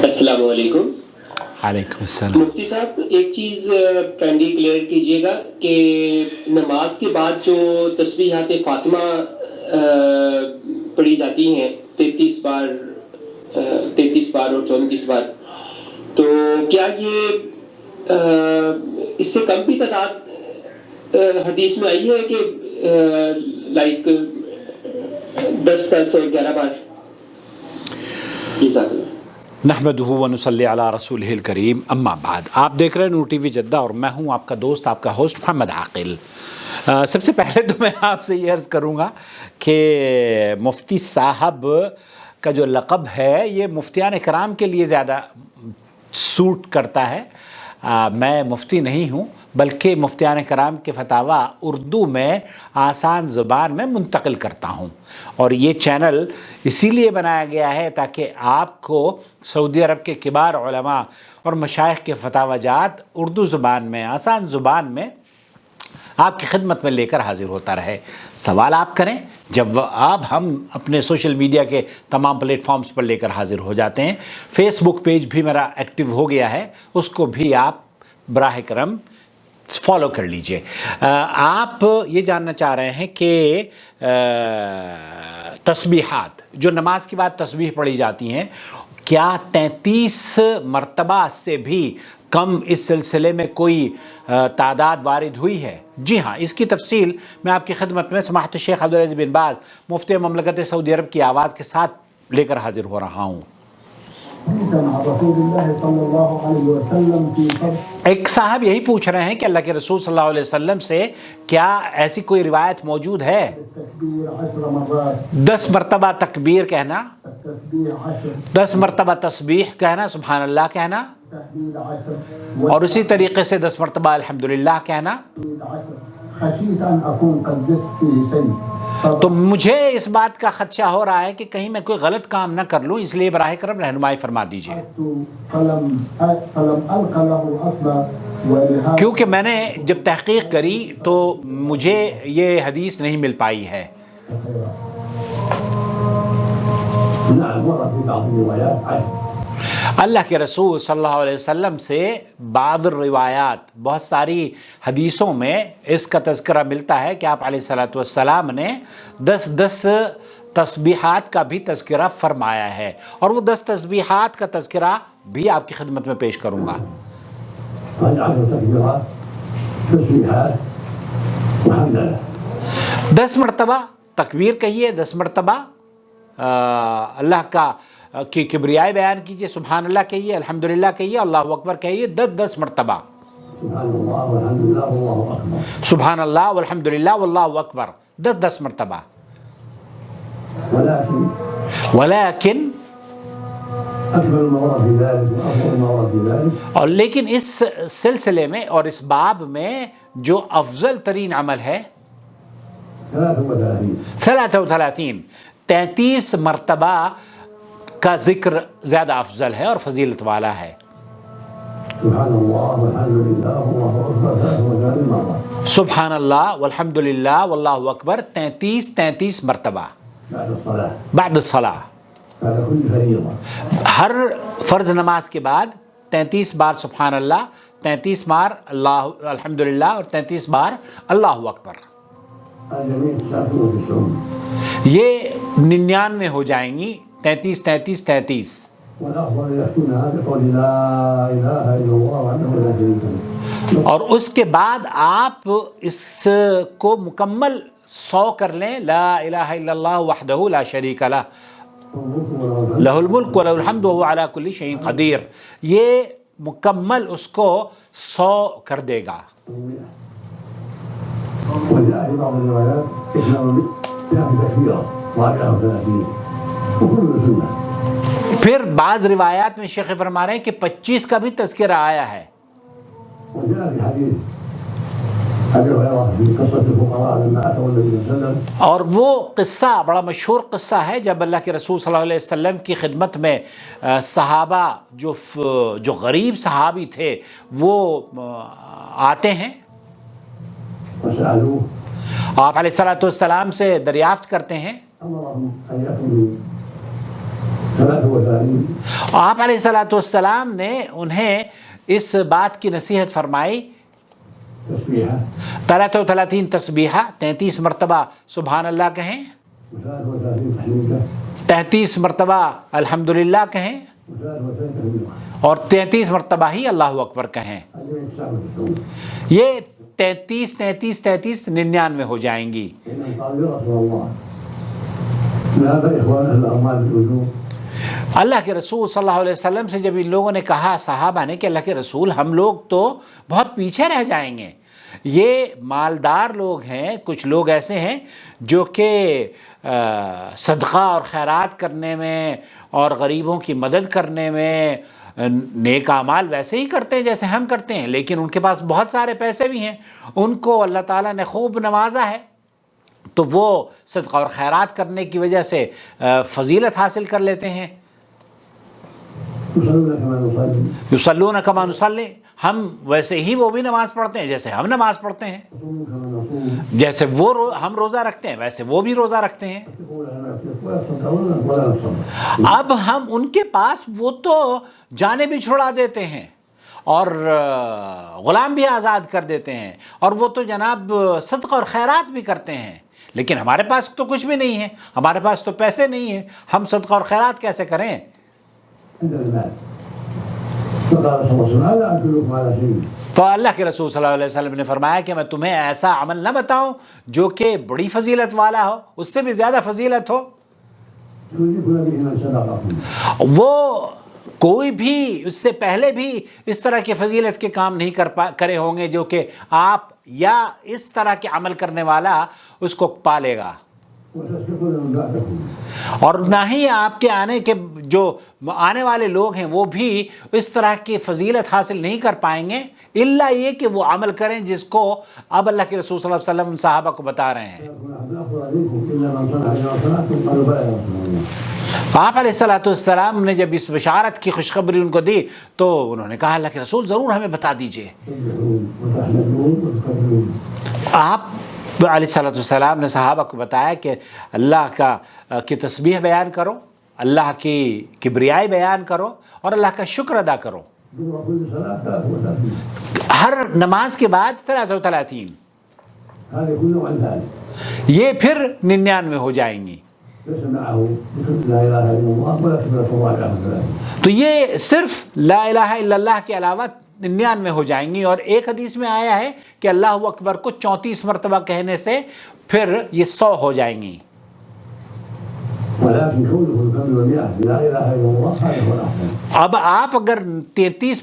السلام علیکم۔ علیکم السلام۔ مفتی صاحب ایک چیز کائنڈلی کلیئر کیجیے گا کہ نماز کے بعد جو تسبیحات فاطمہ پڑھی جاتی ہیں 33 بار اور 34 بار، تو کیا یہ اس سے کم بھی تعداد حدیث میں آئی ہے کہ لائک 10 اور 11 بار؟ جزاک اللہ۔ نحمدہ و نصلی علی رسولہ الکریم، اما بعد۔ آپ دیکھ رہے ہیں نور ٹی وی جدہ اور میں ہوں آپ کا دوست، آپ کا ہوسٹ محمد عاقل۔ سب سے پہلے تو میں آپ سے یہ عرض کروں گا کہ مفتی صاحب کا جو لقب ہے یہ مفتیان کرام کے لیے زیادہ سوٹ کرتا ہے۔ میں مفتی نہیں ہوں بلکہ مفتیان کرام کے فتاویٰ اردو میں آسان زبان میں منتقل کرتا ہوں، اور یہ چینل اسی لیے بنایا گیا ہے تاکہ آپ کو سعودی عرب کے کبار علماء اور مشائخ کے فتاوی جات اردو زبان میں آسان زبان میں آپ کی خدمت میں لے کر حاضر ہوتا رہے۔ سوال آپ کریں، جواب ہم اپنے سوشل میڈیا کے تمام پلیٹ فارمز پر لے کر حاضر ہو جاتے ہیں۔ فیس بک پیج بھی میرا ایکٹیو ہو گیا ہے، اس کو بھی آپ براہ کرم فالو کر لیجئے۔ آپ یہ جاننا چاہ رہے ہیں کہ تسبیحات جو نماز کے بعد تسبیح پڑھی جاتی ہیں، کیا 33 مرتبہ سے بھی کم اس سلسلے میں کوئی تعداد وارد ہوئی ہے؟ جی ہاں، اس کی تفصیل میں آپ کی خدمت میں سماحت الشیخ عبدالعزیز بن باز مفتی مملکت سعودی عرب کی آواز کے ساتھ لے کر حاضر ہو رہا ہوں۔ ایک صاحب یہی پوچھ رہے ہیں کہ اللہ کے رسول صلی اللہ علیہ وسلم سے کیا ایسی کوئی روایت موجود ہے 10 مرتبہ تکبیر کہنا، 10 مرتبہ تسبیح کہنا، سبحان اللہ کہنا، اور اسی طریقے سے 10 مرتبہ الحمدللہ کہنا؟ تو مجھے اس بات کا خدشہ ہو رہا ہے کہ کہیں میں کوئی غلط کام نہ کر لوں، اس لیے براہ کرم رہنمائی فرما دیجیے، کیونکہ میں نے جب تحقیق کری تو مجھے یہ حدیث نہیں مل پائی ہے۔ اللہ کے رسول صلی اللہ علیہ وسلم سے بعض روایات، بہت ساری حدیثوں میں اس کا تذکرہ ملتا ہے کہ آپ علیہ الصلوۃ والسلام نے 10 تسبیحات کا بھی تذکرہ فرمایا ہے، اور وہ 10 تسبیحات کا تذکرہ بھی آپ کی خدمت میں پیش کروں گا۔ 10 مرتبہ تکبیر کہیے، 10 مرتبہ اللہ کا کی کبریائی بیان کیجئے، سبحان اللہ کہیے، الحمدللہ کہیے، اللہ اکبر کہیے، 10 مرتبہ، سبحان اللہ والحمدللہ واللہ اکبر، 10 مرتبہ۔ ولیکن اور لیکن اس سلسلے میں اور اس باب میں جو افضل ترین عمل ہے 33 مرتبہ کا ذکر زیادہ افضل ہے اور فضیلت والا ہے۔ سبحان اللہ والحمدللہ واللہ اکبر 33 مرتبہ بعد الصلاة، ہر فرض نماز کے بعد 33 بار سبحان اللہ، 33 بار اللہ الحمدللہ، اور 33 بار اللہ اکبر۔ یہ 99 ہو جائیں گی، 33۔ اور اس کے بعد آپ اس کو مکمل 100 کر لیں، لا الہ الا اللہ وحدہ لا شریک لہ، لہ الملک ولہ الحمد وہو علی کل شیء قدیر، یہ مکمل اس کو 100 کر دے گا۔ پھر بعض روایات میں شیخ فرما رہے ہیں کہ 25 کا بھی تذکرہ آیا ہے۔ اور وہ قصہ بڑا مشہور قصہ ہے جب اللہ کے رسول صلی اللہ علیہ وسلم کی خدمت میں صحابہ جو غریب صحابی تھے وہ آتے ہیں، آپ علیہ الصلوۃ والسلام سے دریافت کرتے ہیں آپ علیہ الصلوۃ والسلام نے انہیں اس بات کی نصیحت فرمائی 33 تسبیحہ 33 مرتبہ سبحان اللہ کہیں 33 مرتبہ الحمدللہ کہیں اور 33 مرتبہ ہی اللہ اکبر کہیں. یہ 33 99 ہو جائیں گی. اللہ کے رسول صلی اللہ علیہ وسلم سے جب ان لوگوں نے کہا صحابہ نے کہ اللہ کے رسول ہم لوگ تو بہت پیچھے رہ جائیں گے, یہ مالدار لوگ ہیں, کچھ لوگ ایسے ہیں جو کہ صدقہ اور خیرات کرنے میں اور غریبوں کی مدد کرنے میں نیک اعمال ویسے ہی کرتے ہیں جیسے ہم کرتے ہیں, لیکن ان کے پاس بہت سارے پیسے بھی ہیں, ان کو اللہ تعالیٰ نے خوب نوازا ہے, تو وہ صدقہ اور خیرات کرنے کی وجہ سے فضیلت حاصل کر لیتے ہیں. یصلون کما نصلی, ہم ویسے ہی وہ بھی نماز پڑھتے ہیں جیسے ہم نماز پڑھتے ہیں, جیسے وہ ہم روزہ رکھتے ہیں ویسے وہ بھی روزہ رکھتے ہیں. اب ہم ان کے پاس وہ تو جانیں بھی چھڑا دیتے ہیں اور غلام بھی آزاد کر دیتے ہیں اور وہ تو جناب صدقہ اور خیرات بھی کرتے ہیں, لیکن ہمارے پاس تو کچھ بھی نہیں ہے, ہمارے پاس تو پیسے نہیں ہیں, ہم صدقہ اور خیرات کیسے کریں؟ تو اللہ کے رسول صلی اللہ علیہ وسلم نے فرمایا کہ میں تمہیں ایسا عمل نہ بتاؤں جو کہ بڑی فضیلت والا ہو, اس سے بھی زیادہ فضیلت ہو. وہ کوئی بھی اس سے پہلے بھی اس طرح کے فضیلت کے کام نہیں کرے ہوں گے جو کہ آپ یا اس طرح کے عمل کرنے والا اس کو پالے گا, اور نہ ہی آپ کے جو آنے والے لوگ ہیں وہ بھی اس طرح کی فضیلت حاصل نہیں کر پائیں گے الا یہ کہ وہ عمل کریں جس کو اب اللہ کے رسول صلی اللہ علیہ وسلم صحابہ کو بتا رہے ہیں. آپ علیہ الصلوۃ والسلام نے جب اس بشارت کی خوشخبری ان کو دی تو انہوں نے کہا اللہ کے رسول ضرور ہمیں بتا دیجئے. آپ علیہ الصلوۃ والسلام نے صحابہ کو بتایا کہ اللہ کی تسبیح بیان کرو, اللہ کی کبریائی بیان کرو اور اللہ کا شکر ادا کرو. ہر نماز کے بعد 33 یہ پھر 99 ہو جائیں گی. تو یہ صرف لا الہ الا اللہ کے علاوہ 99 ہو جائیں گی. اور ایک حدیث میں آیا ہے کہ اللہ اکبر کو 34 مرتبہ کہنے سے پھر یہ 100 ہو جائیں گی. اب آپ اگر 33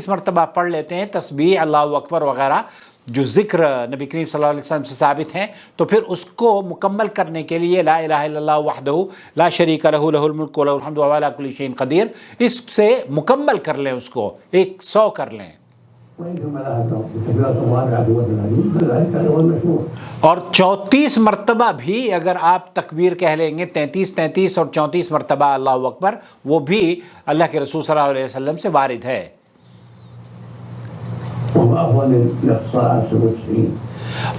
مرتبہ پڑھ لیتے ہیں تسبیح اللہ اکبر وغیرہ جو ذکر نبی کریم صلی اللہ علیہ وسلم سے ثابت ہیں, تو پھر اس کو مکمل کرنے کے لیے لا الہ الا اللہ وحدہ لا شریک لہ لہ الملک و لہ الحمد وهو علی کل شیء قدیر, اس سے مکمل کر لیں, اس کو 100 کر لیں. اور 34 مرتبہ بھی اگر آپ تکبیر کہہ لیں گے 33 اور 34 مرتبہ اللہ اکبر, وہ بھی اللہ کے رسول صلی اللہ علیہ وسلم سے وارد ہے.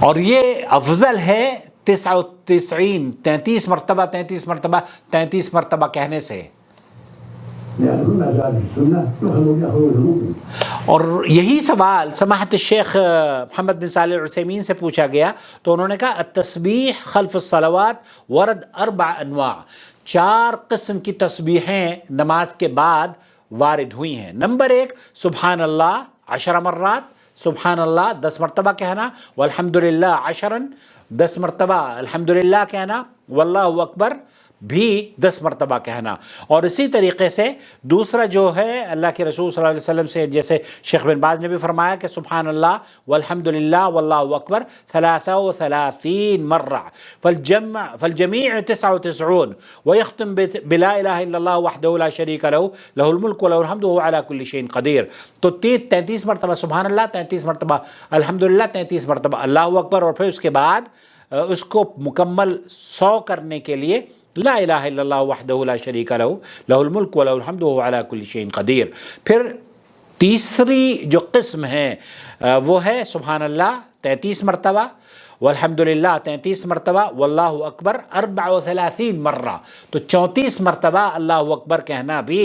اور یہ افضل ہے 33 مرتبہ کہنے سے. اور یہی سوال سماحت الشیخ محمد بن صالح العثیمین سے پوچھا گیا تو انہوں نے کہا التسبیح خلف الصلوات ورد 4 انواع, 4 قسم کی تسبیحیں نماز کے بعد وارد ہوئی ہیں. نمبر 1 سبحان اللہ 10 مرات, سبحان اللہ 10 مرتبہ کہنا, والحمدللہ 10 10 مرتبہ الحمدللہ کہنا, واللہ اکبر بھی 10 مرتبہ کہنا. اور اسی طریقے سے دوسرا جو ہے اللہ کے رسول صلی اللہ علیہ وسلم سے جیسے شیخ بن باز نے بھی فرمایا کہ سبحان اللہ والحمدللہ واللہ اکبر 33 مرہ, فالجمیع 99 ويختم بلا الہ الا اللہ وحدہ لا شریک لہ لہ الملک و لہ الحمد وهو علی کل شیء قدیر. تو 33 مرتبہ سبحان اللہ, 33 مرتبہ الحمدللہ, 33 مرتبہ اللہ اکبر, اور پھر اس کے بعد اس کو مکمل 100 کرنے کے لیے لا الہ الا اللہ وحدہ لا شریک لہ لہ الملک و لہ الحمد وهو علی کل شیء قدیر. پھر تیسری جو قسم ہے وہ ہے سبحان اللہ 33 مرتبہ, والحمدللہ 33 مرتبہ، واللہ اکبر 34 مرہ، تو 34 مرتبہ اللہ اکبر کہنا بھی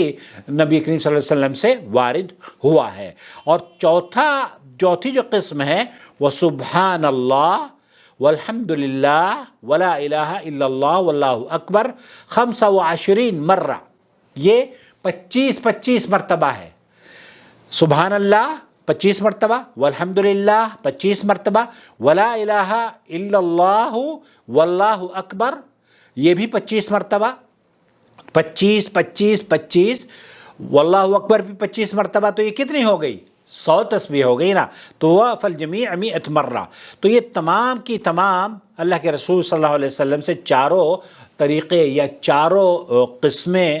نبی کریم صلی اللہ علیہ وسلم سے وارد ہوا ہے۔ اور چوتھی جو قسم ہے وہ سبحان اللہ والحمدللہ ولا الہ الا اللہ واللہ اکبر 25 مرہ، یہ 25 مرتبہ ہے۔ سبحان اللہ 25 مرتبہ، والحمدللہ 25 مرتبہ، ولا الہ الا اللہ واللہ اکبر یہ بھی 25 مرتبہ، 25 واللہ اکبر بھی 25 مرتبہ، تو یہ کتنی ہو گئی؟ 100 تسبیح ہو گئی نا۔ تو وہ فالجمیع 100 مرہ، تو یہ تمام کی تمام اللہ کے رسول صلی اللہ علیہ وسلم سے چاروں طریقے یا چاروں قسمیں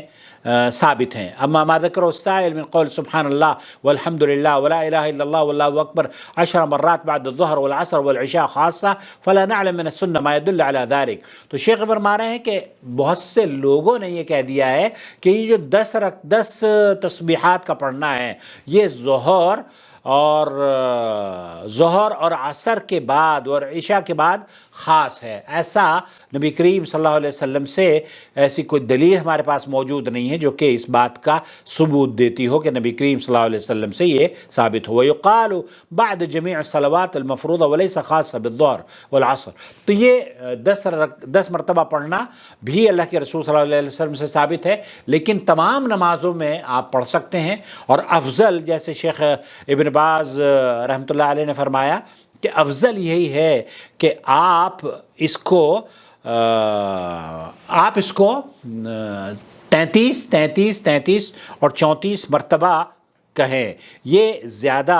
ثابت ہیں۔ اما ما ذکر السائل من قول سبحان اللہ والحمد للہ ولا الہ الا اللہ واللہ اکبر 10 مرات بعد الظہر والعصر والعشاء خاصہ فلا نعلم من السنہ ما يدل على ذلك۔ تو شیخ فرما رہے ہیں کہ بہت سے لوگوں نے یہ کہہ دیا ہے کہ یہ جو 10 تسبیحات کا پڑھنا ہے یہ ظہر اور عصر کے بعد اور عشاء کے بعد خاص ہے۔ ایسا نبی کریم صلی اللہ علیہ وسلم سے ایسی کوئی دلیل ہمارے پاس موجود نہیں ہے جو کہ اس بات کا ثبوت دیتی ہو کہ نبی کریم صلی اللہ علیہ وسلم سے یہ ثابت ہو۔ یقال بعد جمیع الصلوات المفروضہ وليس خاصہ بالظہر والعصر، تو یہ 10 مرتبہ پڑھنا بھی اللہ کے رسول صلی اللہ علیہ وسلم سے ثابت ہے، لیکن تمام نمازوں میں آپ پڑھ سکتے ہیں، اور افضل جیسے شیخ ابن باز رحمۃ اللہ علیہ نے فرمایا کہ افضل یہی ہے کہ آپ اس کو 33 اور 34 مرتبہ کہیں، یہ زیادہ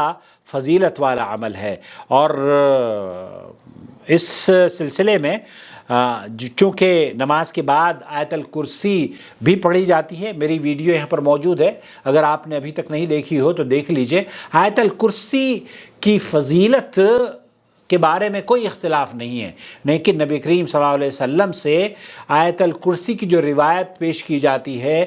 فضیلت والا عمل ہے۔ اور اس سلسلے میں چونکہ نماز کے بعد آیت الکرسی بھی پڑھی جاتی ہے، میری ویڈیو یہاں پر موجود ہے، اگر آپ نے ابھی تک نہیں دیکھی ہو تو دیکھ لیجئے۔ آیت الکرسی کی فضیلت کے بارے میں کوئی اختلاف نہیں ہے، لیکن نبی کریم صلی اللہ علیہ وسلم سے آیت الکرسی کی جو روایت پیش کی جاتی ہے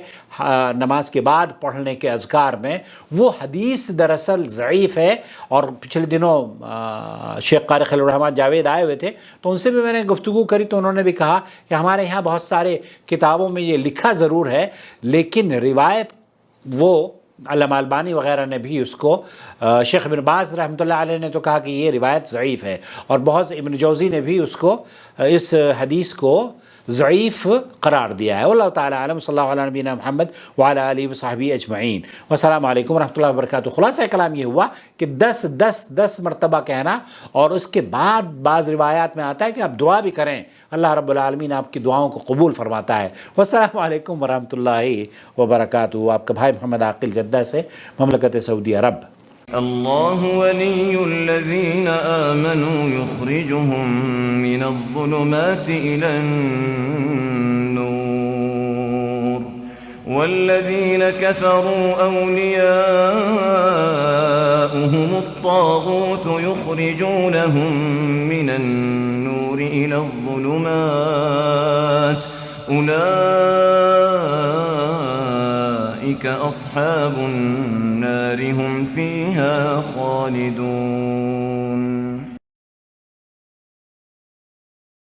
نماز کے بعد پڑھنے کے اذکار میں، وہ حدیث دراصل ضعیف ہے۔ اور پچھلے دنوں شیخ قاری خلیل الرحمن جاوید آئے ہوئے تھے، تو ان سے بھی میں نے گفتگو کری، تو انہوں نے بھی کہا کہ ہمارے یہاں بہت سارے کتابوں میں یہ لکھا ضرور ہے، لیکن روایت وہ علامہ البانی وغیرہ نے بھی اس کو، شیخ ابن باز رحمۃ اللہ علیہ نے تو کہا کہ یہ روایت ضعیف ہے، اور بہت ابن جوزی نے بھی اس کو، اس حدیث کو ضعیف قرار دیا ہے۔ واللہ تعالی عالم، صلی اللہ علیہ نبینا محمد وعلی آلہ وصحبہ اجمعین، والسلام علیکم ورحمۃ اللہ وبرکاتہ۔ خلاصہ کلام یہ ہوا کہ 10 مرتبہ کہنا، اور اس کے بعد بعض روایات میں آتا ہے کہ آپ دعا بھی کریں، اللہ رب العالمین آپ کی دعاؤں کو قبول فرماتا ہے۔ والسلام علیکم ورحمۃ اللہ وبرکاتہ۔ آپ کا بھائی محمد عاقل جدہ سے، مملکت سعودی عرب۔ اللہ ولی الذین آمنوا یخرجهم من الظلمات إلى النور والذین كفروا أولیاؤهم الطاغوت یخرجونهم من النور إلى الظلمات أولئك أصحاب النار هم فيها خالدون۔